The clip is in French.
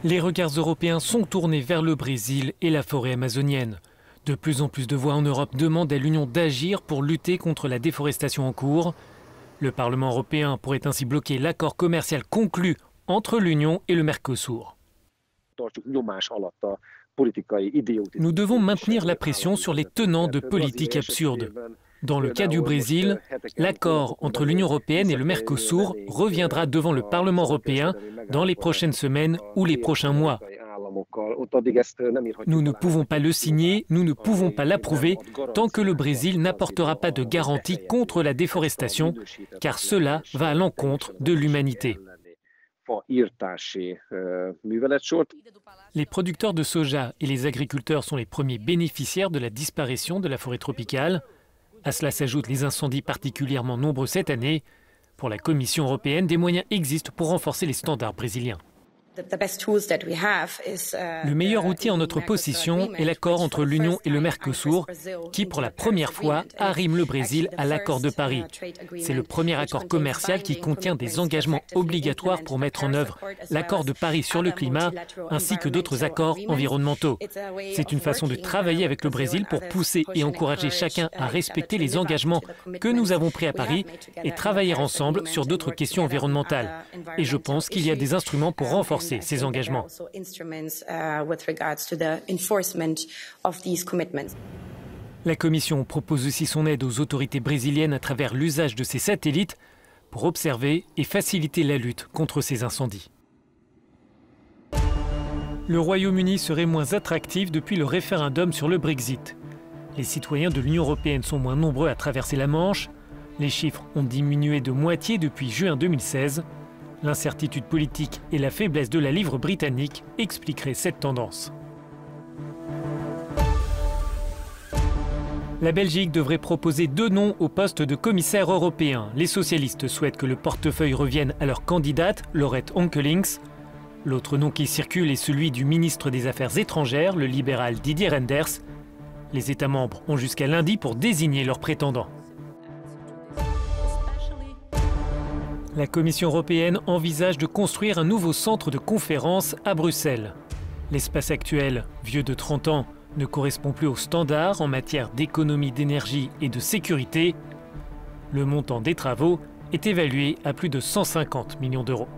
Les regards européens sont tournés vers le Brésil et la forêt amazonienne. De plus en plus de voix en Europe demandent à l'Union d'agir pour lutter contre la déforestation en cours. Le Parlement européen pourrait ainsi bloquer l'accord commercial conclu entre l'Union et le Mercosur. Nous devons maintenir la pression sur les tenants de politiques absurdes. Dans le cas du Brésil, l'accord entre l'Union européenne et le Mercosur reviendra devant le Parlement européen dans les prochaines semaines ou les prochains mois. Nous ne pouvons pas le signer, nous ne pouvons pas l'approuver tant que le Brésil n'apportera pas de garantie contre la déforestation, car cela va à l'encontre de l'humanité. Les producteurs de soja et les agriculteurs sont les premiers bénéficiaires de la disparition de la forêt tropicale. À cela s'ajoutent les incendies particulièrement nombreux cette année. Pour la Commission européenne, des moyens existent pour renforcer les standards brésiliens. Le meilleur outil en notre possession est l'accord entre l'Union et le Mercosur, qui pour la première fois arrime le Brésil à l'accord de Paris. C'est le premier accord commercial qui contient des engagements obligatoires pour mettre en œuvre l'accord de Paris sur le climat, ainsi que d'autres accords environnementaux. C'est une façon de travailler avec le Brésil pour pousser et encourager chacun à respecter les engagements que nous avons pris à Paris et travailler ensemble sur d'autres questions environnementales. Et je pense qu'il y a des instruments pour renforcer ces engagements. La Commission propose aussi son aide aux autorités brésiliennes à travers l'usage de ces satellites pour observer et faciliter la lutte contre ces incendies. Le Royaume-Uni serait moins attractif depuis le référendum sur le Brexit. Les citoyens de l'Union européenne sont moins nombreux à traverser la Manche. Les chiffres ont diminué de moitié depuis juin 2016. L'incertitude politique et la faiblesse de la livre britannique expliqueraient cette tendance. La Belgique devrait proposer 2 noms au poste de commissaire européen. Les socialistes souhaitent que le portefeuille revienne à leur candidate, Laurette Onkelings. L'autre nom qui circule est celui du ministre des Affaires étrangères, le libéral Didier Reynders. Les États membres ont jusqu'à lundi pour désigner leurs prétendants. La Commission européenne envisage de construire un nouveau centre de conférence à Bruxelles. L'espace actuel, vieux de 30 ans, ne correspond plus aux standards en matière d'économie d'énergie et de sécurité. Le montant des travaux est évalué à plus de 150 millions d'euros.